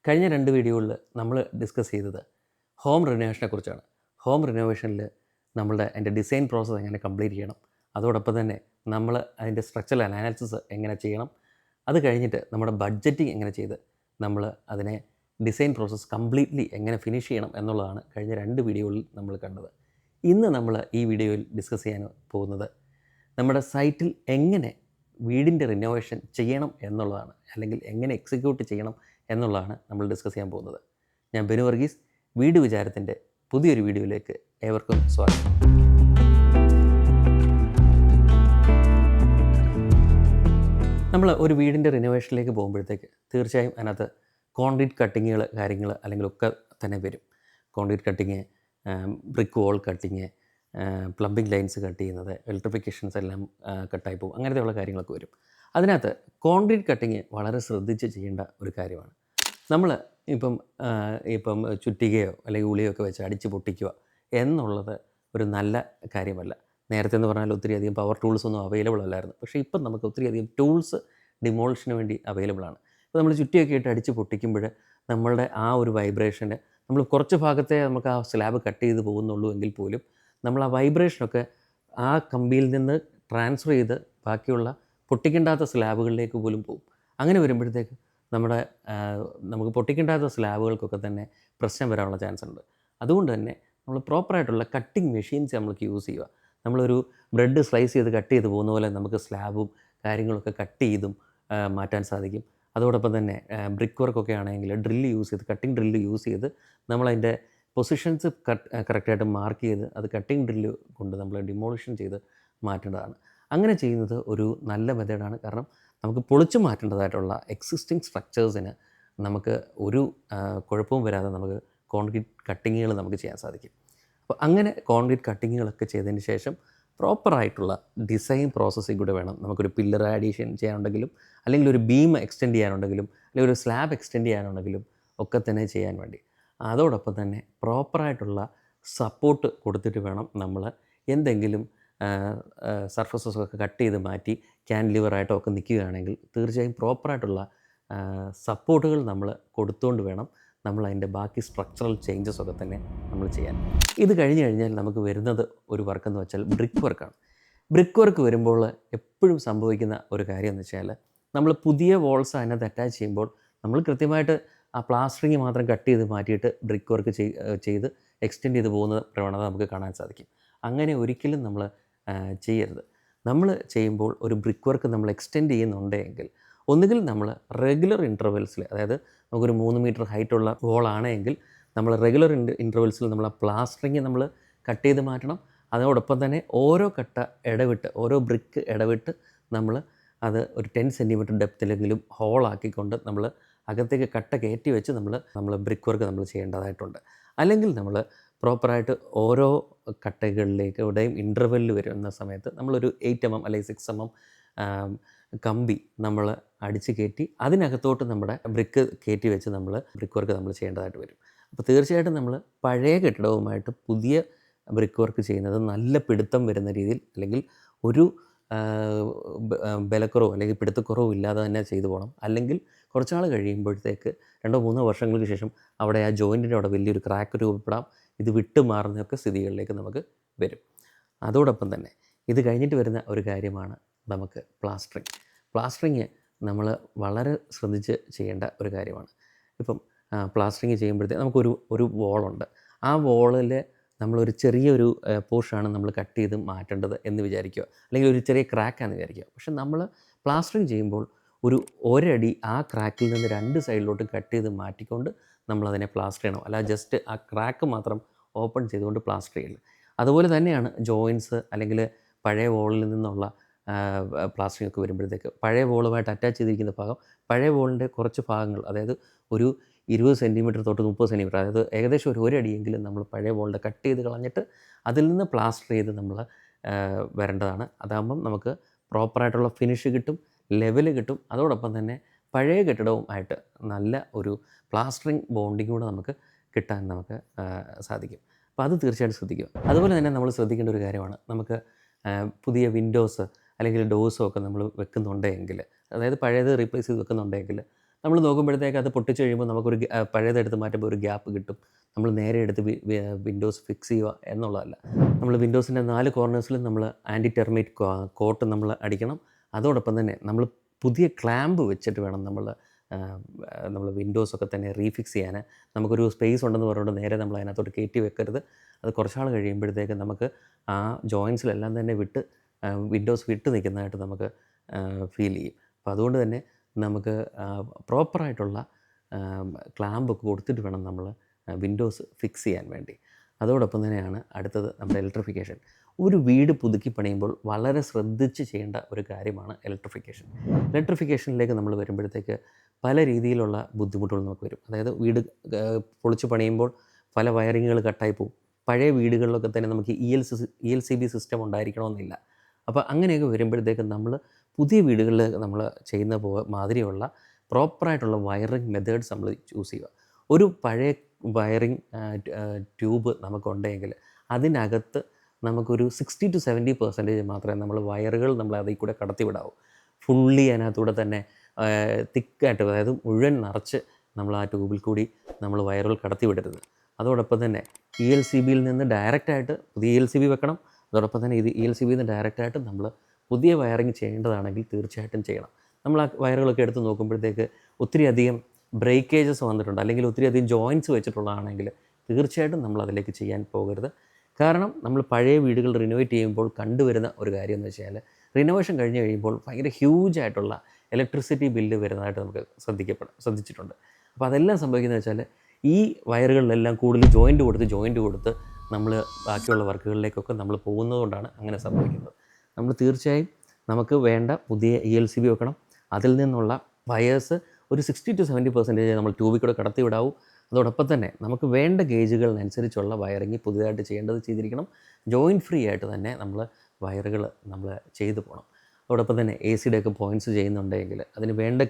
കഴിഞ്ഞ 2 വീഡിയോകളിൽ നമ്മൾ ഡിസ്കസ് ചെയ്തത് ഹോം റിനോവേഷനെക്കുറിച്ചാണ്. ഹോം റിനോവേഷനിൽ അതിൻ്റെ ഡിസൈൻ പ്രോസസ്സ് എങ്ങനെ കംപ്ലീറ്റ് ചെയ്യണം, അതോടൊപ്പം തന്നെ നമ്മൾ അതിൻ്റെ സ്ട്രക്ചറൽ അനാലിസിസ് എങ്ങനെ ചെയ്യണം, അത് കഴിഞ്ഞിട്ട് നമ്മുടെ ബഡ്ജറ്റിംഗ് എങ്ങനെ ചെയ്ത് നമ്മൾ അതിനെ ഡിസൈൻ പ്രോസസ്സ് കംപ്ലീറ്റ്ലി എങ്ങനെ ഫിനിഷ് ചെയ്യണം എന്നുള്ളതാണ് കഴിഞ്ഞ 2 വീഡിയോകളിൽ നമ്മൾ കണ്ടത്. ഇന്ന് നമ്മൾ ഈ വീഡിയോയിൽ ഡിസ്കസ് ചെയ്യാൻ പോകുന്നത് നമ്മുടെ സൈറ്റിൽ എങ്ങനെ വീടിൻ്റെ റിനോവേഷൻ ചെയ്യണം എന്നുള്ളതാണ്, അല്ലെങ്കിൽ എങ്ങനെ എക്സിക്യൂട്ട് ചെയ്യണം എന്നുള്ളതാണ് നമ്മൾ ഡിസ്കസ് ചെയ്യാൻ പോകുന്നത്. ഞാൻ ബെനു വർഗീസ്, വീട് വിചാരത്തിൻ്റെ പുതിയൊരു വീഡിയോയിലേക്ക് ഏവർക്കും സ്വാഗതം. നമ്മൾ ഒരു വീടിൻ്റെ റിനോവേഷനിലേക്ക് പോകുമ്പോഴത്തേക്ക് തീർച്ചയായും അതിനകത്ത് കോൺക്രീറ്റ് കട്ടിങ്ങുകൾ കാര്യങ്ങൾ അല്ലെങ്കിൽ ഒക്കെ തന്നെ വരും. Concrete cutting, brick wall cutting, plumbing lines cut ചെയ്യുന്നത്, ഇലക്ട്രിഫിക്കേഷൻസ് എല്ലാം കട്ടായി പോകും, അങ്ങനത്തെയുള്ള കാര്യങ്ങളൊക്കെ വരും. അതിനകത്ത് കോൺക്രീറ്റ് കട്ടിങ് വളരെ ശ്രദ്ധിച്ച് ചെയ്യേണ്ട ഒരു കാര്യമാണ്. നമ്മൾ ഇപ്പം ചുറ്റികയോ അല്ലെങ്കിൽ ഉളിയോ ഒക്കെ വെച്ച് അടിച്ച് പൊട്ടിക്കുക എന്നുള്ളത് ഒരു നല്ല കാര്യമല്ല. നേരത്തെ എന്ന് പറഞ്ഞാൽ ഒത്തിരി അധികം പവർ ടൂൾസൊന്നും അവൈലബിൾ അല്ലായിരുന്നു. പക്ഷേ ഇപ്പം നമുക്ക് ഒത്തിരി അധികം ടൂൾസ് ഡിമോളിഷന് വേണ്ടി അവൈലബിൾ ആണ്. ഇപ്പോൾ നമ്മൾ ചുറ്റിയൊക്കെ ഇട്ട് അടിച്ച് പൊട്ടിക്കുമ്പോൾ നമ്മളുടെ ആ ഒരു വൈബ്രേഷന്, നമ്മൾ കുറച്ച് ഭാഗത്തെ നമുക്ക് ആ സ്ലാബ് കട്ട് ചെയ്ത് പോകുന്നുള്ളൂ എങ്കിൽ പോലും നമ്മൾ ആ വൈബ്രേഷനൊക്കെ ആ കമ്പിയിൽ നിന്ന് ട്രാൻസ്ഫർ ചെയ്ത് ബാക്കിയുള്ള പൊട്ടിക്കേണ്ടാത്ത സ്ലാബുകളിലേക്ക് പോലും പോകും. അങ്ങനെ വരുമ്പോഴത്തേക്ക് നമുക്ക് പൊട്ടിക്കേണ്ടാത്ത സ്ലാബുകൾക്കൊക്കെ തന്നെ പ്രശ്നം വരാനുള്ള ചാൻസ് ഉണ്ട്. അതുകൊണ്ട് തന്നെ നമ്മൾ പ്രോപ്പറായിട്ടുള്ള കട്ടിങ് മെഷീൻസ് നമ്മൾക്ക് യൂസ് ചെയ്യുക. നമ്മളൊരു ബ്രെഡ് സ്ലൈസ് ചെയ്ത് കട്ട് ചെയ്ത് പോകുന്ന പോലെ നമുക്ക് സ്ലാബും കാര്യങ്ങളൊക്കെ കട്ട് ചെയ്തും മാറ്റാൻ സാധിക്കും. അതോടൊപ്പം തന്നെ ബ്രിക്ക് വർക്കൊക്കെ ആണെങ്കിൽ ഡ്രില്ല് യൂസ് ചെയ്ത്, കട്ടിങ് ഡ്രില്ല് യൂസ് ചെയ്ത് നമ്മളതിൻ്റെ പൊസിഷൻസ് കറക്റ്റായിട്ട് മാർക്ക് ചെയ്ത് അത് കട്ടിങ് ഡ്രില്ല് കൊണ്ട് നമ്മൾ ഡിമോളിഷൻ ചെയ്ത് മാറ്റേണ്ടതാണ്. അങ്ങനെ ചെയ്യുന്നത് ഒരു നല്ല മെത്തേഡാണ്. കാരണം നമുക്ക് പൊളിച്ചു മാറ്റേണ്ടതായിട്ടുള്ള എക്സിസ്റ്റിംഗ് സ്ട്രക്ചേഴ്സിന് നമുക്ക് ഒരു കുഴപ്പവും വരാതെ നമുക്ക് കോൺക്രീറ്റ് കട്ടിങ്ങുകൾ നമുക്ക് ചെയ്യാൻ സാധിക്കും. അപ്പോൾ അങ്ങനെ കോൺക്രീറ്റ് കട്ടിങ്ങുകളൊക്കെ ചെയ്തതിന് ശേഷം പ്രോപ്പറായിട്ടുള്ള ഡിസൈൻ പ്രോസസ്സിംഗ് കൂടെ വേണം. നമുക്കൊരു പില്ലർ ആഡീഷൻ ചെയ്യാനുണ്ടെങ്കിലും, അല്ലെങ്കിൽ ഒരു ബീം എക്സ്റ്റെൻഡ് ചെയ്യാനുണ്ടെങ്കിലും, അല്ലെങ്കിൽ ഒരു സ്ലാബ് എക്സ്റ്റെൻഡ് ചെയ്യാനുണ്ടെങ്കിലും ഒക്കെ തന്നെ ചെയ്യാൻ വേണ്ടി. അതോടൊപ്പം തന്നെ പ്രോപ്പറായിട്ടുള്ള സപ്പോർട്ട് കൊടുത്തിട്ട് വേണം നമ്മൾ എന്തെങ്കിലും സർഫസസൊക്കെ കട്ട് ചെയ്ത് മാറ്റി ക്യാൻലിവറായിട്ടോ ഒക്കെ നിൽക്കുകയാണെങ്കിൽ തീർച്ചയായും പ്രോപ്പറായിട്ടുള്ള സപ്പോർട്ടുകൾ നമ്മൾ കൊടുത്തുകൊണ്ട് വേണം നമ്മളതിൻ്റെ ബാക്കി സ്ട്രക്ചറൽ ചേഞ്ചസ് ഒക്കെ തന്നെ നമ്മൾ ചെയ്യാൻ. ഇത് കഴിഞ്ഞ് കഴിഞ്ഞാൽ നമുക്ക് വരുന്നത് ഒരു വർക്കെന്ന് വെച്ചാൽ ബ്രിക്ക് വർക്കാണ്. ബ്രിക്ക് വർക്ക് വരുമ്പോൾ എപ്പോഴും സംഭവിക്കുന്ന ഒരു കാര്യം എന്ന് വെച്ചാൽ, നമ്മൾ പുതിയ വോൾസ് അതിനകത്ത് അറ്റാച്ച് ചെയ്യുമ്പോൾ നമ്മൾ കൃത്യമായിട്ട് ആ പ്ലാസ്റ്ററിങ് മാത്രം കട്ട് ചെയ്ത് മാറ്റിയിട്ട് ബ്രിക്ക് വർക്ക് ചെയ്ത് എക്സ്റ്റെൻഡ് ചെയ്ത് പോകുന്ന പ്രവണത നമുക്ക് കാണാൻ സാധിക്കും. അങ്ങനെ ഒരിക്കലും നമ്മൾ ചെയ്യരുത്. നമ്മൾ ചെയ്യുമ്പോൾ ഒരു ബ്രിക്ക് വർക്ക് നമ്മൾ എക്സ്റ്റെൻഡ് ചെയ്യുന്നുണ്ടെങ്കിൽ ഒന്നുകിൽ നമ്മൾ റെഗുലർ ഇൻ്റർവെൽസിൽ, അതായത് നമുക്കൊരു 3 മീറ്റർ ഹൈറ്റുള്ള വോളാണെങ്കിൽ നമ്മൾ റെഗുലർ ഇൻ്റർവെൽസിൽ നമ്മൾ ആ പ്ലാസ്റ്ററിങ് നമ്മൾ കട്ട് ചെയ്ത് മാറ്റണം. അതോടൊപ്പം തന്നെ ഓരോ കട്ട ഇടവിട്ട്, ഓരോ ബ്രിക്ക് ഇടവിട്ട് നമ്മൾ അത് ഒരു 10 സെൻറ്റിമീറ്റർ ഡെപ്തിലെങ്കിലും ഹോളാക്കിക്കൊണ്ട് നമ്മൾ അകത്തേക്ക് കട്ട കയറ്റി വെച്ച് നമ്മൾ ബ്രിക്ക് വർക്ക് നമ്മൾ ചെയ്യേണ്ടതായിട്ടുണ്ട്. അല്ലെങ്കിൽ നമ്മൾ പ്രോപ്പറായിട്ട് ഓരോ കട്ടകളിലേക്കൂടെയും ഇൻ്റർവെല്ലിൽ വരുന്ന സമയത്ത് നമ്മളൊരു 8 mm അല്ലെങ്കിൽ 6 mm കമ്പി നമ്മൾ അടിച്ച് കയറ്റി അതിനകത്തോട്ട് നമ്മുടെ ബ്രിക്ക് കയറ്റി വെച്ച് നമ്മൾ ബ്രിക്ക് വർക്ക് നമ്മൾ ചെയ്യേണ്ടതായിട്ട് വരും. അപ്പോൾ തീർച്ചയായിട്ടും നമ്മൾ പഴയ കെട്ടിടവുമായിട്ട് പുതിയ ബ്രിക്ക് വർക്ക് ചെയ്യുന്നത് നല്ല പിടുത്തം വരുന്ന രീതിയിൽ, അല്ലെങ്കിൽ ഒരു ബലക്കുറവോ അല്ലെങ്കിൽ പിടുത്തക്കുറവോ ഇല്ലാതെ തന്നെ ചെയ്തു പോകണം. അല്ലെങ്കിൽ കുറച്ച് നാൾ കഴിയുമ്പോഴത്തേക്ക് 2-3 വർഷങ്ങൾക്ക് ശേഷം അവിടെ ആ ജോയിൻറ്റിൻ്റെ അവിടെ വലിയൊരു ക്രാക്ക് രൂപപ്പെടാം. ഇത് വിട്ട് മാറുന്നതൊക്കെ സ്ഥിതികളിലേക്ക് നമുക്ക് വരും. അതോടൊപ്പം തന്നെ ഇത് കഴിഞ്ഞിട്ട് വരുന്ന ഒരു കാര്യമാണ് നമുക്ക് പ്ലാസ്റ്ററിങ് നമ്മൾ വളരെ ശ്രദ്ധിച്ച് ചെയ്യേണ്ട ഒരു കാര്യമാണ്. ഇപ്പം പ്ലാസ്റ്ററിങ് ചെയ്യുമ്പോഴത്തേക്ക് നമുക്കൊരു വോളുണ്ട്. ആ വോളിൽ നമ്മളൊരു ചെറിയൊരു പോർഷനാണ് നമ്മൾ കട്ട് ചെയ്ത് മാറ്റേണ്ടത് എന്ന് വിചാരിക്കുക, അല്ലെങ്കിൽ ഒരു ചെറിയ ക്രാക്കാണെന്ന് വിചാരിക്കുക. പക്ഷെ നമ്മൾ പ്ലാസ്റ്ററിങ് ചെയ്യുമ്പോൾ ഒരടി ആ ക്രാക്കിൽ നിന്ന് 2 സൈഡിലോട്ട് കട്ട് ചെയ്ത് മാറ്റിക്കൊണ്ട് നമ്മളതിനെ പ്ലാസ്റ്റർ ചെയ്യണം. അല്ലാതെ ജസ്റ്റ് ആ ക്രാക്ക് മാത്രം ഓപ്പൺ ചെയ്തുകൊണ്ട് പ്ലാസ്റ്റർ ചെയ്യില്ല. അതുപോലെ തന്നെയാണ് ജോയിൻറ്റ്സ് അല്ലെങ്കിൽ പഴയ വോളിൽ നിന്നുള്ള പ്ലാസ്റ്ററിംഗ് ഒക്കെ വരുമ്പോഴത്തേക്ക് പഴയ വോളുമായിട്ട് അറ്റാച്ച് ചെയ്തിരിക്കുന്ന ഭാഗം, പഴയ വോളിൻ്റെ കുറച്ച് ഭാഗങ്ങൾ, അതായത് ഒരു 20 സെൻറ്റിമീറ്റർ തൊട്ട് 30 സെൻറ്റിമീറ്റർ, അതായത് ഏകദേശം ഒരു അടിയെങ്കിലും നമ്മൾ പഴയ വോളിൻ്റെ കട്ട് ചെയ്ത് കളഞ്ഞിട്ട് അതിൽ നിന്ന് പ്ലാസ്റ്റർ ചെയ്ത് നമ്മൾ വരേണ്ടതാണ്. അതാകുമ്പം നമുക്ക് പ്രോപ്പറായിട്ടുള്ള ഫിനിഷ് കിട്ടും, ലെവൽ കിട്ടും. അതോടൊപ്പം തന്നെ പഴയ കെട്ടിടവുമായിട്ട് നല്ല ഒരു പ്ലാസ്റ്ററിങ് ബോണ്ടിങ് കൂടെ നമുക്ക് കിട്ടാൻ നമുക്ക് സാധിക്കും. അപ്പോൾ അത് തീർച്ചയായിട്ടും ശ്രദ്ധിക്കുക. അതുപോലെ തന്നെ നമ്മൾ ശ്രദ്ധിക്കേണ്ട ഒരു കാര്യമാണ്, നമുക്ക് പുതിയ വിൻഡോസ് അല്ലെങ്കിൽ ഡോഴ്സോ ഒക്കെ നമ്മൾ വെക്കുന്നുണ്ടെങ്കിൽ, അതായത് പഴയത് റീപ്ലേസ് ചെയ്ത് വെക്കുന്നുണ്ടെങ്കിൽ നമ്മൾ നോക്കുമ്പോഴത്തേക്ക് അത് പൊട്ടിച്ച് കഴിയുമ്പോൾ നമുക്കൊരു പഴയതെടുത്ത് മാറ്റുമ്പോൾ ഒരു ഗ്യാപ്പ് കിട്ടും. നമ്മൾ നേരെ എടുത്ത് വിൻഡോസ് ഫിക്സ് ചെയ്യുക എന്നുള്ളതല്ല. നമ്മൾ വിൻഡോസിൻ്റെ 4 കോർണേഴ്സിലും നമ്മൾ ആൻറ്റി ടെർമൈറ്റ് കോട്ട് നമ്മൾ അടിക്കണം. അതോടൊപ്പം തന്നെ നമ്മൾ പുതിയ ക്ലാമ്പ് വെച്ചിട്ട് വേണം നമ്മൾ വിൻഡോസൊക്കെ തന്നെ റീഫിക്സ് ചെയ്യാൻ. നമുക്കൊരു സ്പേസ് ഉണ്ടെന്ന് പറഞ്ഞുകൊണ്ട് നേരെ നമ്മൾ അതിനകത്തോട്ട് കയറ്റി വെക്കരുത്. അത് കുറച്ചാൾ കഴിയുമ്പോഴത്തേക്ക് നമുക്ക് ആ ജോയിൻസിലെല്ലാം തന്നെ വിൻഡോസ് വിട്ട് നിൽക്കുന്നതായിട്ട് നമുക്ക് ഫീൽ ചെയ്യും. അപ്പോൾ അതുകൊണ്ട് തന്നെ നമുക്ക് പ്രോപ്പറായിട്ടുള്ള ക്ലാമ്പൊക്കെ കൊടുത്തിട്ട് വേണം നമ്മൾ വിൻഡോസ് ഫിക്സ് ചെയ്യാൻ വേണ്ടി. അതോടൊപ്പം തന്നെയാണ് അടുത്തത് നമ്മുടെ ഇലക്ട്രിഫിക്കേഷൻ. ഒരു വീട് പുതുക്കി പണിയുമ്പോൾ വളരെ ശ്രദ്ധിച്ച് ചെയ്യേണ്ട ഒരു കാര്യമാണ് ഇലക്ട്രിഫിക്കേഷൻ. ഇലക്ട്രിഫിക്കേഷനിലേക്ക് നമ്മൾ വരുമ്പോഴത്തേക്ക് പല രീതിയിലുള്ള ബുദ്ധിമുട്ടുകൾ നമുക്ക് വരും. അതായത് വീട് പൊളിച്ച് പണിയുമ്പോൾ പല വയറിങ്ങുകൾ കട്ടായി പോകും. പഴയ വീടുകളിലൊക്കെ തന്നെ നമുക്ക് ELCB സിസ്റ്റം ഉണ്ടായിരിക്കണമെന്നില്ല. അപ്പോൾ അങ്ങനെയൊക്കെ വരുമ്പോഴത്തേക്കും നമ്മൾ പുതിയ വീടുകളിൽ നമ്മൾ ചെയ്യുന്ന മാതിരിയുള്ള പ്രോപ്പറായിട്ടുള്ള വയറിങ് മെത്തേഡ്സ് നമ്മൾ ചൂസ് ചെയ്യുക. ഒരു പഴയ വയറിങ് ട്യൂബ് നമുക്കുണ്ടെങ്കിൽ അതിനകത്ത് നമുക്കൊരു 60-70% മാത്രമേ നമ്മൾ വയറുകൾ നമ്മൾ അതിൽ കൂടെ കടത്തിവിടാവൂ. ഫുള്ളി അതിനകത്തൂടെ തന്നെ തിക്കായിട്ട്, അതായത് മുഴുവൻ നിറച്ച് നമ്മൾ ആ ട്യൂബിൽ കൂടി നമ്മൾ വയറുകൾ കടത്തിവിടരുത്. അതോടൊപ്പം തന്നെ ELCBയിൽ നിന്ന് ഡയറക്റ്റായിട്ട് പുതിയ ELCB വെക്കണം. അതോടൊപ്പം തന്നെ ELCBയിൽ നിന്ന് ഡയറക്റ്റായിട്ട് നമ്മൾ പുതിയ വയറിങ് ചെയ്യേണ്ടതാണെങ്കിൽ തീർച്ചയായിട്ടും ചെയ്യണം. നമ്മൾ ആ വയറുകളൊക്കെ എടുത്ത് നോക്കുമ്പോഴത്തേക്ക് ഒത്തിരിയധികം ബ്രേക്കേജസ് വന്നിട്ടുണ്ട്, അല്ലെങ്കിൽ ഒത്തിരിയധികം ജോയിൻറ്റ്സ് വെച്ചിട്ടുള്ളതാണെങ്കിൽ തീർച്ചയായിട്ടും നമ്മൾ അതിലേക്ക് ചെയ്യാൻ പോകരുത്. കാരണം നമ്മൾ പഴയ വീടുകൾ റിനോവേറ്റ് ചെയ്യുമ്പോൾ കണ്ടുവരുന്ന ഒരു കാര്യം എന്ന് വെച്ചാൽ, റിനോവേഷൻ കഴിഞ്ഞ് കഴിയുമ്പോൾ ഭയങ്കര ഹ്യൂജായിട്ടുള്ള ഇലക്ട്രിസിറ്റി ബില്ല് വരുന്നതായിട്ട് നമുക്ക് ശ്രദ്ധിച്ചിട്ടുണ്ട്. അപ്പോൾ അതെല്ലാം സംഭവിക്കുന്നത് വെച്ചാൽ ഈ വയറുകളിലെല്ലാം കൂടുതൽ ജോയിൻറ്റ് കൊടുത്ത് നമ്മൾ ബാക്കിയുള്ള വർക്കുകളിലേക്കൊക്കെ നമ്മൾ പോകുന്നതുകൊണ്ടാണ് അങ്ങനെ സംഭവിക്കുന്നത്. നമ്മൾ തീർച്ചയായും നമുക്ക് വേണ്ട പുതിയ ELCB വെക്കണം. അതിൽ നിന്നുള്ള വയേഴ്സ് ഒരു 60-70% നമ്മൾ ട്യൂബിൽ കൂടെ കടത്തി വിടാവൂ. അതോടൊപ്പം തന്നെ നമുക്ക് വേണ്ട ഗേജുകളിനനുസരിച്ചുള്ള വയറിങ് പുതിയതായിട്ട് ചെയ്തിരിക്കണം. ജോയിൻറ്റ് ഫ്രീ ആയിട്ട് തന്നെ നമ്മൾ വയറുകൾ നമ്മൾ ചെയ്തു പോകണം. അതോടൊപ്പം തന്നെ AC ഒക്കെ പോയിൻറ്റ്സ് ചെയ്യുന്നുണ്ടെങ്കിൽ അതിന് വേണ്ട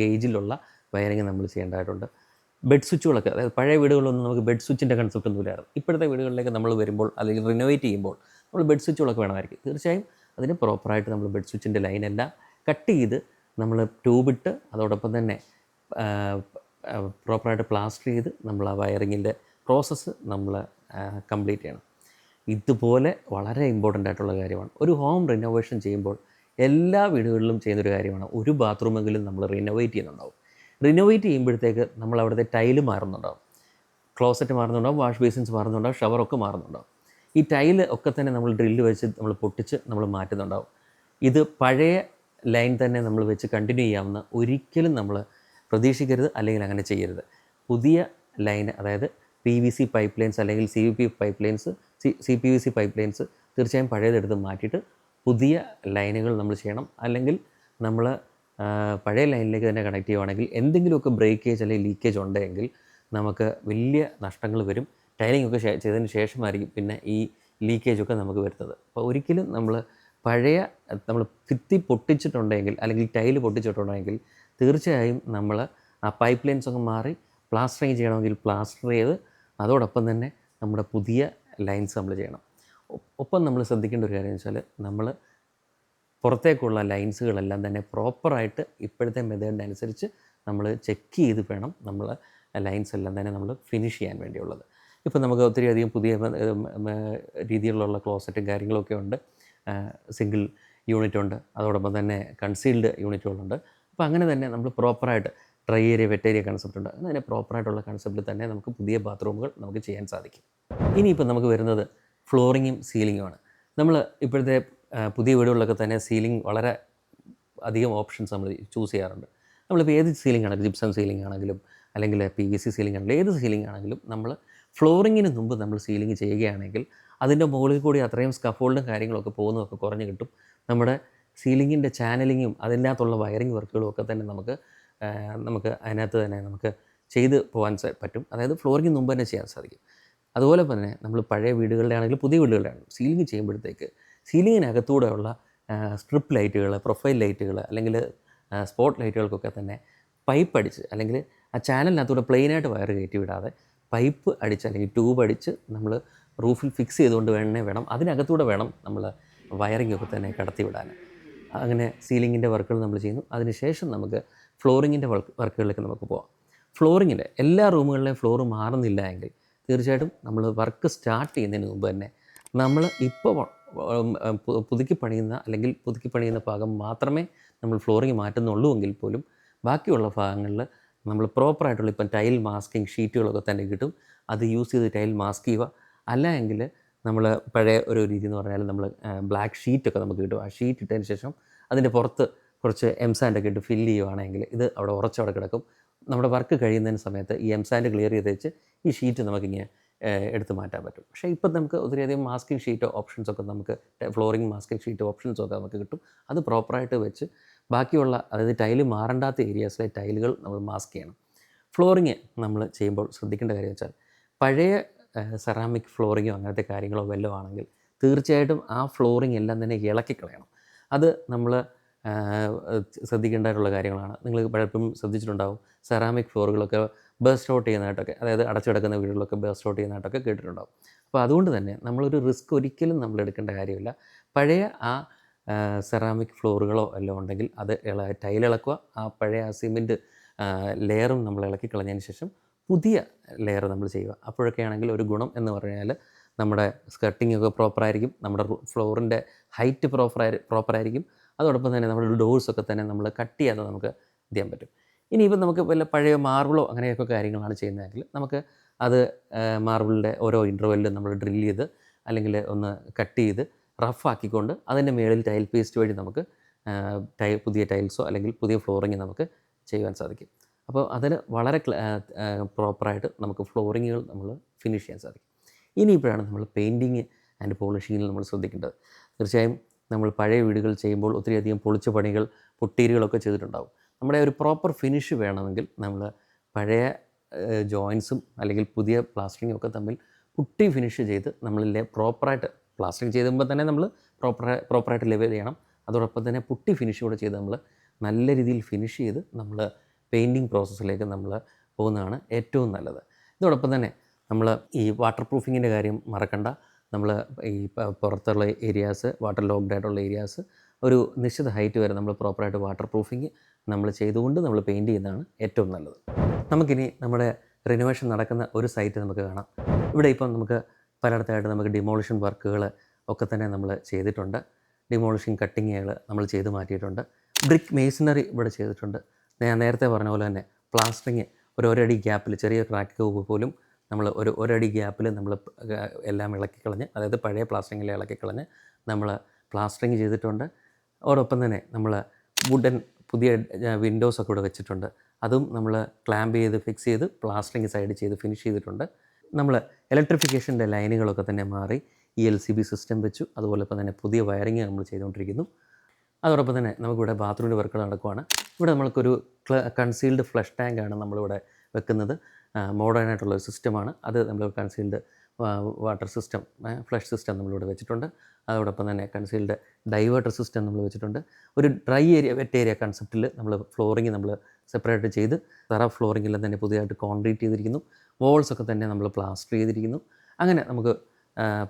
ഗേജിലുള്ള വയറിങ് നമ്മൾ ചെയ്യേണ്ടതായിട്ടുണ്ട്. ബെഡ് സ്വിച്ചുകളൊക്കെ, അതായത് പഴയ വീടുകളൊന്നും നമുക്ക് ബെഡ് സ്വിച്ചിൻ്റെ കൺസെപ്റ്റ് ഒന്നും ഇല്ലായിരുന്നു. ഇപ്പോഴത്തെ വീടുകളിലേക്ക് നമ്മൾ വരുമ്പോൾ അല്ലെങ്കിൽ റിനോവേറ്റ് ചെയ്യുമ്പോൾ നമ്മൾ ബെഡ് സ്വിച്ചുകളൊക്കെ വേണമായിരിക്കും. തീർച്ചയായും അതിന് പ്രോപ്പറായിട്ട് നമ്മൾ ബെഡ് സ്വിച്ചിൻ്റെ ലൈനെല്ലാം കട്ട് ചെയ്ത് നമ്മൾ ട്യൂബിട്ട് അതോടൊപ്പം തന്നെ പ്രോപ്പറായിട്ട് പ്ലാസ്റ്റർ ചെയ്ത് നമ്മൾ ആ വയറിങ്ങിൻ്റെ പ്രോസസ്സ് നമ്മൾ കംപ്ലീറ്റ് ചെയ്യണം. ഇതുപോലെ വളരെ ഇമ്പോർട്ടൻ്റ് ആയിട്ടുള്ള കാര്യമാണ്. ഒരു ഹോം റിനോവേഷൻ ചെയ്യുമ്പോൾ എല്ലാ വീടുകളിലും ചെയ്യുന്നൊരു കാര്യമാണ്, ഒരു ബാത്റൂമെങ്കിലും നമ്മൾ റിനോവേറ്റ് ചെയ്യുന്നുണ്ടാവും. റിനോവേറ്റ് ചെയ്യുമ്പോഴത്തേക്ക് നമ്മൾ അവിടുത്തെ ടൈല് മാറുന്നുണ്ടാവും, ക്ലോസറ്റ് മാറുന്നുണ്ടാവും, വാഷ് ബേസിൻസ് മാറുന്നുണ്ടാവും, ഷവറൊക്കെ മാറുന്നുണ്ടാവും. ഈ ടൈല് ഒക്കെ തന്നെ നമ്മൾ ഡ്രില്ല് വെച്ച് നമ്മൾ പൊട്ടിച്ച് നമ്മൾ മാറ്റുന്നുണ്ടാവും. ഇത് പഴയ ലൈൻ തന്നെ നമ്മൾ വെച്ച് കണ്ടിന്യൂ ചെയ്യാവുന്ന ഒരിക്കലും നമ്മൾ പ്രതീക്ഷിക്കരുത്, അല്ലെങ്കിൽ അങ്ങനെ ചെയ്യരുത്. പുതിയ ലൈൻ, അതായത് PVC പൈപ്പ് ലൈൻസ് അല്ലെങ്കിൽ CPVC പൈപ്പ് ലൈൻസ് തീർച്ചയായും പഴയതെടുത്ത് മാറ്റിയിട്ട് പുതിയ ലൈനുകൾ നമ്മൾ ചെയ്യണം. അല്ലെങ്കിൽ നമ്മൾ പഴയ ലൈനിലേക്ക് തന്നെ കണക്ട് ചെയ്യുവാണെങ്കിൽ എന്തെങ്കിലുമൊക്കെ ബ്രേക്കേജ് അല്ലെങ്കിൽ ലീക്കേജ് ഉണ്ടെങ്കിൽ നമുക്ക് വലിയ നഷ്ടങ്ങൾ വരും. ടൈലിംഗ് ഒക്കെ ചെയ്തതിന് ശേഷമായിരിക്കും പിന്നെ ഈ ലീക്കേജൊക്കെ നമുക്ക് വരുന്നത്. അപ്പോൾ ഒരിക്കലും നമ്മൾ ഭിത്തി പൊട്ടിച്ചിട്ടുണ്ടെങ്കിൽ അല്ലെങ്കിൽ ടൈല് പൊട്ടിച്ചിട്ടുണ്ടെങ്കിൽ തീർച്ചയായും നമ്മൾ ആ പൈപ്പ് ലൈൻസൊക്കെ മാറി പ്ലാസ്റ്ററിങ് ചെയ്യണമെങ്കിൽ പ്ലാസ്റ്റർ ചെയ്ത് അതോടൊപ്പം തന്നെ നമ്മുടെ പുതിയ ലൈൻസ് നമ്മൾ ചെയ്യണം. ഒപ്പം നമ്മൾ ശ്രദ്ധിക്കേണ്ട ഒരു കാര്യം എന്ന് വെച്ചാൽ, നമ്മൾ പുറത്തേക്കുള്ള ലൈൻസുകളെല്ലാം തന്നെ പ്രോപ്പറായിട്ട് ഇപ്പോഴത്തെ മെത്തേഡിനനുസരിച്ച് നമ്മൾ ചെക്ക് ചെയ്ത് വേണം നമ്മൾ ലൈൻസ് എല്ലാം തന്നെ നമ്മൾ ഫിനിഷ് ചെയ്യാൻ വേണ്ടിയുള്ളത്. ഇപ്പോൾ നമുക്ക് ഒത്തിരിയധികം പുതിയ രീതിയിലുള്ള ക്ലോസറ്റും കാര്യങ്ങളൊക്കെ ഉണ്ട്. സിംഗിൾ യൂണിറ്റ് ഉണ്ട്, അതോടൊപ്പം തന്നെ കൺസീൽഡ് യൂണിറ്റുകളുണ്ട്. അപ്പോൾ അങ്ങനെ തന്നെ നമ്മൾ പ്രോപ്പറായിട്ട് dry area wet area concept ഉണ്ട്. അങ്ങനെ പ്രോപ്പറായിട്ടുള്ള കൺസെപ്റ്റിൽ തന്നെ നമുക്ക് പുതിയ ബാത്റൂമുകൾ നമുക്ക് ചെയ്യാൻ സാധിക്കും. ഇനിയിപ്പോൾ നമുക്ക് വരുന്നത് ഫ്ലോറിങ്ങും സീലിങ്ങുമാണ്. നമ്മൾ ഇപ്പോഴത്തെ പുതിയ വീടുകളിലൊക്കെ തന്നെ സീലിംഗ് വളരെ അധികം ഓപ്ഷൻസ് നമ്മൾ ചൂസ് ചെയ്യാറുണ്ട്. നമ്മളിപ്പോൾ ഏത് സീലിംഗ് ആണെങ്കിലും, ജിപ്സം സീലിംഗ് ആണെങ്കിലും അല്ലെങ്കിൽ PVC സീലിംഗ് ആണെങ്കിലും ഏത് സീലിംഗ് ആണെങ്കിലും നമ്മൾ ഫ്ലോറിങ്ങിന് മുമ്പ് നമ്മൾ സീലിംഗ് ചെയ്യുകയാണെങ്കിൽ അതിൻ്റെ മുകളിൽ കൂടി അത്രയും സ്കഫോൾഡും കാര്യങ്ങളൊക്കെ പോകുന്നതൊക്കെ കുറഞ്ഞ് കിട്ടും. നമ്മുടെ സീലിങ്ങിൻ്റെ ചാനലിങ്ങും അതിനകത്തുള്ള വയറിങ് വർക്കുകളും ഒക്കെ തന്നെ നമുക്ക് അതിനകത്ത് തന്നെ നമുക്ക് ചെയ്ത് പോകാൻ പറ്റും. അതായത് ഫ്ലോറിങ്ങിന് മുമ്പ് തന്നെ ചെയ്യാൻ സാധിക്കും. അതുപോലെ തന്നെ നമ്മൾ പഴയ വീടുകളുടെ ആണെങ്കിലും പുതിയ വീടുകളുടെ ആണെങ്കിലും സീലിംഗ് ചെയ്യുമ്പോഴത്തേക്ക് സീലിങ്ങിനകത്തൂടെയുള്ള സ്ട്രിപ്പ് ലൈറ്റുകൾ, പ്രൊഫൈൽ ലൈറ്റുകൾ അല്ലെങ്കിൽ സ്പോട്ട് ലൈറ്റുകൾക്കൊക്കെ തന്നെ പൈപ്പ് അടിച്ച് അല്ലെങ്കിൽ ആ ചാനലിനകത്തൂടെ പ്ലെയിനായിട്ട് വയർ കയറ്റി വിടാതെ പൈപ്പ് അടിച്ച് അല്ലെങ്കിൽ ട്യൂബ് അടിച്ച് നമ്മൾ റൂഫിൽ ഫിക്സ് ചെയ്തുകൊണ്ട് വേണം അതിനകത്തൂടെ വേണം നമ്മൾ വയറിംഗ് ഒക്കെ തന്നെ കടത്തി വിടാൻ. അങ്ങനെ സീലിങ്ങിൻ്റെ വർക്കുകൾ നമ്മൾ ചെയ്യുന്നു. അതിനുശേഷം നമുക്ക് ഫ്ലോറിങ്ങിൻ്റെ വർക്കുകളിലേക്ക് നമുക്ക് പോകാം. ഫ്ലോറിങ്ങിൻ്റെ എല്ലാ റൂമുകളിലെയും ഫ്ലോർ മാറുന്നില്ല എങ്കിൽ തീർച്ചയായിട്ടും നമ്മൾ വർക്ക് സ്റ്റാർട്ട് ചെയ്യുന്നതിന് മുമ്പ് തന്നെ നമ്മൾ ഇപ്പോൾ പുതുക്കി പണിയുന്ന അല്ലെങ്കിൽ പുതുക്കി പണിയുന്ന ഭാഗം മാത്രമേ നമ്മൾ ഫ്ലോറിങ് മാറ്റുന്നുള്ളൂ എങ്കിൽ പോലും ബാക്കിയുള്ള ഭാഗങ്ങളിൽ നമ്മൾ പ്രോപ്പറായിട്ടുള്ള ഇപ്പം ടൈൽ മാസ്കിങ് ഷീറ്റുകളൊക്കെ തന്നെ കിട്ടും. അത് യൂസ് ചെയ്ത് ടൈൽ മാസ്ക് ചെയ്യുക. അല്ല എങ്കിൽ നമ്മൾ പഴയ ഒരു രീതി എന്ന് പറഞ്ഞാൽ നമ്മൾ ബ്ലാക്ക് ഷീറ്റൊക്കെ നമുക്ക് കിട്ടും. ആ ഷീറ്റ് ഇട്ടതിന് ശേഷം അതിൻ്റെ പുറത്ത് കുറച്ച് എംസാൻഡൊക്കെ ഇട്ട് ഫില്ല് ചെയ്യുകയാണെങ്കിൽ ഇത് അവിടെ ഉറച്ചവിടെ കിടക്കും. നമ്മുടെ വർക്ക് കഴിയുന്നതിന് സമയത്ത് ഈ എംസാൻഡ് ക്ലിയർ ചെയ്ത് വെച്ച് ഈ ഷീറ്റ് നമുക്കിങ്ങനെ എടുത്ത് മാറ്റാൻ പറ്റും. പക്ഷേ ഇപ്പം നമുക്ക് ഒത്തിരിയധികം മാസ്കിങ് ഷീറ്റ് ഓപ്ഷൻസൊക്കെ നമുക്ക് ഫ്ലോറിങ് മാസ്കിങ് ഷീറ്റ് ഓപ്ഷൻസൊക്കെ നമുക്ക് കിട്ടും. അത് പ്രോപ്പറായിട്ട് വെച്ച് ബാക്കിയുള്ള അതായത് ടൈല് മാറണ്ടാത്ത ഏരിയാസിലെ ടൈലുകൾ നമ്മൾ മാസ്ക് ചെയ്യണം. ഫ്ലോറിങ് നമ്മൾ ചെയ്യുമ്പോൾ ശ്രദ്ധിക്കേണ്ട കാര്യം വെച്ചാൽ പഴയ സെറാമിക് ഫ്ലോറിങ്ങോ അങ്ങനത്തെ കാര്യങ്ങളോ വല്ലതും ആണെങ്കിൽ തീർച്ചയായിട്ടും ആ ഫ്ലോറിങ് എല്ലാം തന്നെ ഇളക്കിക്കളയണം. അത് നമ്മൾ ശ്രദ്ധിക്കേണ്ടതായിട്ടുള്ള കാര്യങ്ങളാണ്. നിങ്ങൾ പലപ്പോഴും ശ്രദ്ധിച്ചിട്ടുണ്ടാവും സെറാമിക് ഫ്ലോറുകളൊക്കെ ബേസ്റ്റ് ഔട്ട് ചെയ്യുന്നതായിട്ടൊക്കെ, അതായത് അടച്ചു കിടക്കുന്ന വീടുകളൊക്കെ ബേസ്റ്റ് ഔട്ട് ചെയ്യുന്നതായിട്ടൊക്കെ കേട്ടിട്ടുണ്ടാവും. അപ്പോൾ അതുകൊണ്ട് തന്നെ നമ്മളൊരു റിസ്ക് ഒരിക്കലും നമ്മൾ എടുക്കേണ്ട കാര്യമില്ല. പഴയ ആ സെറാമിക് ഫ്ലോറുകളോ എല്ലാം ഉണ്ടെങ്കിൽ അത് ടൈലിളക്കുക. ആ പഴയ ആ സിമെൻറ്റ് ലെയറും നമ്മൾ ഇളക്കി കളഞ്ഞതിന് ശേഷം പുതിയ ലെയർ നമ്മൾ ചെയ്യുക. അപ്പോഴൊക്കെ ആണെങ്കിൽ ഒരു ഗുണം എന്ന് പറഞ്ഞാൽ നമ്മുടെ സ്കർട്ടിങ്ങൊക്കെ പ്രോപ്പറായിരിക്കും, നമ്മുടെ ഫ്ലോറിൻ്റെ ഹൈറ്റ് പ്രോപ്പറായിരിക്കും. അതോടൊപ്പം തന്നെ നമ്മുടെ ഡോഴ്സൊക്കെ തന്നെ നമ്മൾ കട്ട് ചെയ്യാതെ നമുക്ക് ചെയ്യാൻ പറ്റും. ഇനിയിപ്പോൾ നമുക്ക് വല്ല പഴയ മാർബിളോ അങ്ങനെയൊക്കെ കാര്യങ്ങളാണ് ചെയ്യുന്നതെങ്കിൽ നമുക്ക് അത് മാർബിളിൻ്റെ ഓരോ ഇൻ്റർവെല്ലിലും നമ്മൾ ഡ്രില്ല് ചെയ്ത് അല്ലെങ്കിൽ ഒന്ന് കട്ട് ചെയ്ത് റഫാക്കിക്കൊണ്ട് അതിൻ്റെ മുകളിൽ ടൈൽ പേസ്റ്റ് വഴി നമുക്ക് പുതിയ ടൈൽസോ അല്ലെങ്കിൽ പുതിയ ഫ്ലോറിങ് നമുക്ക് ചെയ്യുവാൻ സാധിക്കും. അപ്പോൾ അതിന് വളരെ പ്രോപ്പറായിട്ട് നമുക്ക് ഫ്ലോറിങ്ങുകൾ നമ്മൾ ഫിനിഷ് ചെയ്യാൻ സാധിക്കും. ഇനിയിപ്പോഴാണ് നമ്മൾ പെയിൻറ്റിങ് ആൻഡ് പോളിഷിങ്ങിൽ നമ്മൾ ശ്രദ്ധിക്കേണ്ടത്. തീർച്ചയായും നമ്മൾ പഴയ വീടുകൾ ചെയ്യുമ്പോൾ ഒത്തിരിയധികം പൊളിച്ച പണികൾ പുട്ടീരുകളൊക്കെ ചെയ്തിട്ടുണ്ടാകും. നമ്മുടെ ഒരു പ്രോപ്പർ ഫിനിഷ് വേണമെങ്കിൽ നമ്മൾ പഴയ ജോയിൻസും അല്ലെങ്കിൽ പുതിയ പ്ലാസ്റ്ററിങ്ങും ഒക്കെ തമ്മിൽ പുട്ടി ഫിനിഷ് ചെയ്ത് നമ്മൾ പ്രോപ്പറായിട്ട് പ്ലാസ്റ്ററിങ് ചെയ്യുമ്പോൾ തന്നെ നമ്മൾ പ്രോപ്പറായിട്ട് ലെവൽ ചെയ്യണം. അതോടൊപ്പം തന്നെ പുട്ടി ഫിനിഷ് കൂടെ ചെയ്ത് നമ്മൾ നല്ല രീതിയിൽ ഫിനിഷ് ചെയ്ത് നമ്മൾ പെയിൻറ്റിങ് പ്രോസസ്സിലേക്ക് നമ്മൾ പോകുന്നതാണ് ഏറ്റവും നല്ലത്. ഇതോടൊപ്പം തന്നെ നമ്മൾ ഈ വാട്ടർ പ്രൂഫിങ്ങിൻ്റെ കാര്യം മറക്കണ്ട. നമ്മൾ ഈ പുറത്തുള്ള ഏരിയാസ്, വാട്ടർ ലോക്ക്ഡ് ആയിട്ടുള്ള ഏരിയാസ് ഒരു നിശ്ചിത ഹൈറ്റ് വരെ നമ്മൾ പ്രോപ്പറായിട്ട് വാട്ടർ പ്രൂഫിങ് നമ്മൾ ചെയ്തുകൊണ്ട് നമ്മൾ പെയിൻറ്റ് ചെയ്യുന്നതാണ് ഏറ്റവും നല്ലത്. നമുക്കിനി നമ്മുടെ റിനോവേഷൻ നടക്കുന്ന ഒരു സൈറ്റ് നമുക്ക് കാണാം. ഇവിടെ ഇപ്പം നമുക്ക് പലയിടത്തായിട്ട് നമുക്ക് ഡിമോളിഷൻ വർക്കുകൾ ഒക്കെ തന്നെ നമ്മൾ ചെയ്തിട്ടുണ്ട്. ഡിമോളിഷിങ് കട്ടിങ്ങുകൾ നമ്മൾ ചെയ്ത് മാറ്റിയിട്ടുണ്ട്. ബ്രിക്ക് മേസണറി ഇവിടെ ചെയ്തിട്ടുണ്ട്. ഞാൻ നേരത്തെ പറഞ്ഞ പോലെ തന്നെ പ്ലാസ്റ്ററിങ് ഒരടി ഗ്യാപ്പിൽ ചെറിയ ക്രാക്ക് പോലും നമ്മൾ ഒരടി ഗ്യാപ്പിൽ നമ്മൾ എല്ലാം ഇളക്കിക്കളഞ്ഞ്, അതായത് പഴയ പ്ലാസ്റ്ററിങ്ങിൽ ഇളക്കിക്കളഞ്ഞ് നമ്മൾ പ്ലാസ്റ്ററിങ് ചെയ്തിട്ടുണ്ട്. അതോടൊപ്പം തന്നെ നമ്മൾ വുഡൻ പുതിയ വിൻഡോസൊക്കെ ഇവിടെ വെച്ചിട്ടുണ്ട്. അതും നമ്മൾ ക്ലാമ്പ് ചെയ്ത് ഫിക്സ് ചെയ്ത് പ്ലാസ്റ്ററിങ് സൈഡ് ചെയ്ത് ഫിനിഷ് ചെയ്തിട്ടുണ്ട്. നമ്മൾ ഇലക്ട്രിഫിക്കേഷൻ്റെ ലൈനുകളൊക്കെ തന്നെ മാറി ELCB സിസ്റ്റം വെച്ചു. അതുപോലെ തന്നെ പുതിയ വയറിങ് നമ്മൾ ചെയ്തുകൊണ്ടിരിക്കുന്നു. അതോടൊപ്പം തന്നെ നമുക്കിവിടെ ബാത്റൂമിൻ്റെ വർക്കുകൾ നടക്കുവാണ്. ഇവിടെ നമ്മൾക്കൊരു കൺസീൽഡ് ഫ്ലഷ് ടാങ്കാണ് നമ്മളിവിടെ വെക്കുന്നത്. മോഡേൺ ആയിട്ടുള്ള സിസ്റ്റമാണ് അത്. നമ്മൾ concealed water system, flush system നമ്മളിവിടെ വെച്ചിട്ടുണ്ട്. അതോടൊപ്പം തന്നെ കൺസീൽഡ് ഡൈവേർട്ടർ സിസ്റ്റം നമ്മൾ വെച്ചിട്ടുണ്ട്. ഒരു ഡ്രൈ ഏരിയ വെറ്റ് ഏരിയ കൺസെപ്റ്റിൽ നമ്മൾ ഫ്ലോറിങ് നമ്മൾ സെപ്പറേറ്റ് ചെയ്ത് തറ ഫ്ലോറിങ്ങെല്ലാം തന്നെ പുതിയതായിട്ട് കോൺക്രീറ്റ് ചെയ്തിരിക്കുന്നു. വോൾസൊക്കെ തന്നെ നമ്മൾ പ്ലാസ്റ്റർ ചെയ്തിരിക്കുന്നു. അങ്ങനെ നമുക്ക്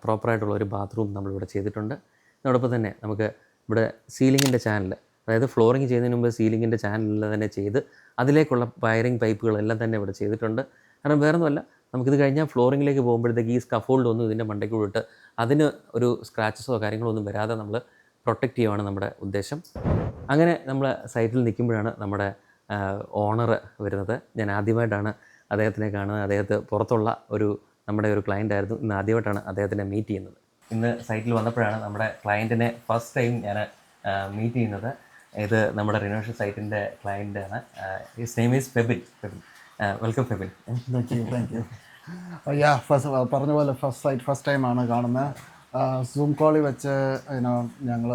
പ്രോപ്പറായിട്ടുള്ള ഒരു ബാത്റൂം നമ്മളിവിടെ ചെയ്തിട്ടുണ്ട്. അതോടൊപ്പം തന്നെ നമുക്ക് ഇവിടെ സീലിങ്ങിൻ്റെ ചാനൽ, അതായത് ഫ്ലോറിങ് ചെയ്യുന്നതിന് മുമ്പ് സീലിങ്ങിൻ്റെ ചാനലെല്ലാം തന്നെ ചെയ്ത് അതിലേക്കുള്ള വയറിങ് പൈപ്പുകളെല്ലാം തന്നെ ഇവിടെ ചെയ്തിട്ടുണ്ട്. കാരണം വേറൊന്നുമല്ല, നമുക്കിത് കഴിഞ്ഞാൽ ഫ്ലോറിങ്ങിലേക്ക് പോകുമ്പോഴത്തേക്ക് ഈ സ്കഫോൾഡ് ഒന്നും ഇതിൻ്റെ മണ്ടയ്ക്ക് വിട്ട് അതിന് ഒരു സ്ക്രാച്ചസോ കാര്യങ്ങളോ ഒന്നും വരാതെ നമ്മൾ പ്രൊട്ടക്റ്റ് ചെയ്യുകയാണ് നമ്മുടെ ഉദ്ദേശം. അങ്ങനെ നമ്മൾ സൈറ്റിൽ നിൽക്കുമ്പോഴാണ് നമ്മുടെ ഓണർ വരുന്നത്. ഞാൻ ആദ്യമായിട്ടാണ് അദ്ദേഹത്തിനെ കാണുന്നത്. അദ്ദേഹത്തെ പുറത്തുള്ള നമ്മുടെ ഒരു ക്ലയൻ്റ് ആയിരുന്നു. ഇന്ന് ആദ്യമായിട്ടാണ് അദ്ദേഹത്തിനെ മീറ്റ് ചെയ്യുന്നത്. ഇന്ന് സൈറ്റിൽ വന്നപ്പോഴാണ് നമ്മുടെ ക്ലയൻറ്റിനെ ഫസ്റ്റ് ടൈം ഞാൻ മീറ്റ് ചെയ്യുന്നത്. ഇത് നമ്മുടെ റിനോവേഷൻ സൈറ്റിൻ്റെ ക്ലയൻ്റാണ്. His name is Febin. Welcome Febin. Thank you. പറഞ്ഞ പോലെ ഫസ്റ്റ് ടൈമാണ് കാണുന്നത്. സൂം കോളിൽ വെച്ച് ഞങ്ങൾ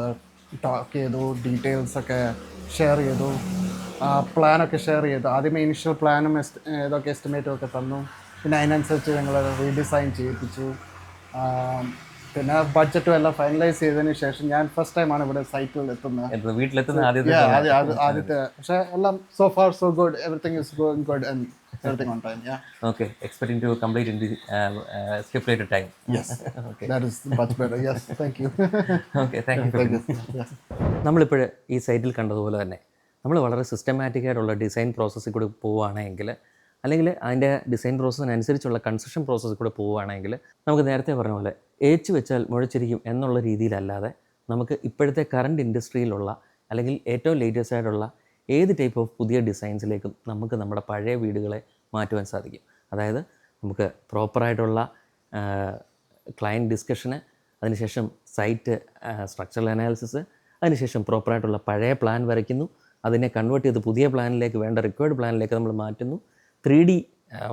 ടോക്ക് ചെയ്തു, ഡീറ്റെയിൽസൊക്കെ ഷെയർ ചെയ്തു, പ്ലാനൊക്കെ ഷെയർ ചെയ്തു. ആദ്യമേ ഇനിഷ്യൽ പ്ലാനും ഏതൊക്കെ എസ്റ്റിമേറ്റും ഒക്കെ തന്നു. പിന്നെ അതിനനുസരിച്ച് ഞങ്ങൾ റീഡിസൈൻ ചെയ്യിപ്പിച്ചു. പിന്നെ ബഡ്ജറ്റും എല്ലാം ഫൈനലൈസ് ചെയ്തതിന് ശേഷം ഞാൻ ഫസ്റ്റ് ടൈമാണ് ഇവിടെ സൈറ്റിൽ എത്തുന്നത്, വീട്ടിലെത്തുന്ന ആദ്യത്തെ. പക്ഷേ എല്ലാം so far so good, everything is going good and everything on time. Okay, expecting to complete in the stipulated time. Yes. Okay, that is much better. Yes, thank you. Okay, thank you. Yes. നമ്മളിപ്പോൾ ഈ സൈറ്റിൽ കണ്ടതുപോലെ തന്നെ നമ്മൾ വളരെ systematic ആയിട്ടുള്ള design പ്രോസസ്സിൽ കൂടി പോവുകയാണെങ്കിൽ, അല്ലെങ്കിൽ അതിൻ്റെ ഡിസൈൻ പ്രോസസ്സിനനുസരിച്ചുള്ള കൺസ്ട്രക്ഷൻ പ്രോസസ്സിൽ കൂടെ പോവുകയാണെങ്കിൽ, നമുക്ക് നേരത്തെ പറഞ്ഞ പോലെ ഏച്ച് വെച്ചാൽ മുഴച്ചിരിക്കും എന്നുള്ള രീതിയിലല്ലാതെ നമുക്ക് ഇപ്പോഴത്തെ കറണ്ട് ഇൻഡസ്ട്രിയിലുള്ള അല്ലെങ്കിൽ ഏറ്റവും ലേറ്റസ്റ്റ് ആയിട്ടുള്ള ഏത് ടൈപ്പ് ഓഫ് പുതിയ ഡിസൈൻസിലേക്കും നമുക്ക് നമ്മുടെ പഴയ വീടുകളെ മാറ്റുവാൻ സാധിക്കും. അതായത് നമുക്ക് പ്രോപ്പറായിട്ടുള്ള ക്ലയൻറ്റ് ഡിസ്കഷന്, അതിനുശേഷം സൈറ്റ് സ്ട്രക്ചറൽ അനാലിസിസ്, അതിനുശേഷം പ്രോപ്പറായിട്ടുള്ള പഴയ പ്ലാൻ വരയ്ക്കുന്നു, അതിനെ കൺവേർട്ട് ചെയ്ത് പുതിയ പ്ലാനിലേക്ക് വേണ്ട റിക്വയർഡ് പ്ലാനിലേക്ക് നമ്മൾ മാറ്റുന്നു, 3D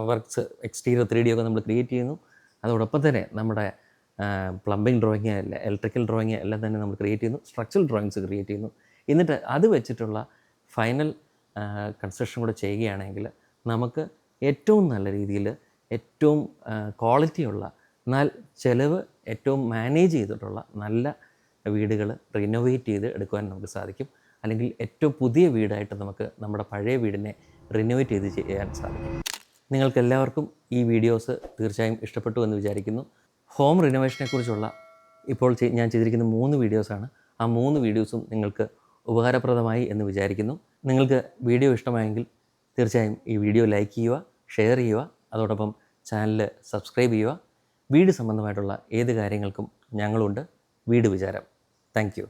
വർക്ക്സ് എക്സ്റ്റീരിയർ 3D ഒക്കെ നമ്മൾ ക്രിയേറ്റ് ചെയ്യുന്നു. അതോടൊപ്പം തന്നെ നമ്മുടെ പ്ലംബിംഗ് ഡ്രോയിങ്, ഇലക്ട്രിക്കൽ ഡ്രോയിങ് എല്ലാം തന്നെ നമ്മൾ ക്രിയേറ്റ് ചെയ്യുന്നു, സ്ട്രക്ചറൽ ഡ്രോയിങ്സ് ക്രിയേറ്റ് ചെയ്യുന്നു. എന്നിട്ട് അത് വെച്ചിട്ടുള്ള ഫൈനൽ കൺസ്ട്രക്ഷൻ കൂടെ ചെയ്യുകയാണെങ്കിൽ നമുക്ക് ഏറ്റവും നല്ല രീതിയിൽ ഏറ്റവും ക്വാളിറ്റിയുള്ള, എന്നാൽ ചിലവ് ഏറ്റവും മാനേജ് ചെയ്തിട്ടുള്ള നല്ല വീടുകൾ റിനോവേറ്റ് ചെയ്ത് എടുക്കുവാൻ നമുക്ക് സാധിക്കും. അല്ലെങ്കിൽ ഏറ്റവും പുതിയ വീടായിട്ട് നമുക്ക് നമ്മുടെ പഴയ വീടിനെ റിനോവേറ്റ് ചെയ്ത് ചെയ്യാൻ സാധിക്കും. നിങ്ങൾക്കെല്ലാവർക്കും ഈ വീഡിയോസ് തീർച്ചയായും ഇഷ്ടപ്പെട്ടു എന്ന് വിചാരിക്കുന്നു. ഹോം റിനോവേഷനെക്കുറിച്ചുള്ള ഇപ്പോൾ ഞാൻ ചെയ്തിരിക്കുന്ന 3 വീഡിയോസാണ്. ആ 3 വീഡിയോസും നിങ്ങൾക്ക് ഉപകാരപ്രദമായി എന്ന് വിചാരിക്കുന്നു. നിങ്ങൾക്ക് വീഡിയോ ഇഷ്ടമായെങ്കിൽ തീർച്ചയായും ഈ വീഡിയോ ലൈക്ക് ചെയ്യുക, ഷെയർ ചെയ്യുക, അതോടൊപ്പം ചാനൽ സബ്സ്ക്രൈബ് ചെയ്യുക. വീട് സംബന്ധമായിട്ടുള്ള ഏത് കാര്യങ്ങൾക്കും ഞങ്ങളുണ്ട്. വീട് വിചാരം. Thank you.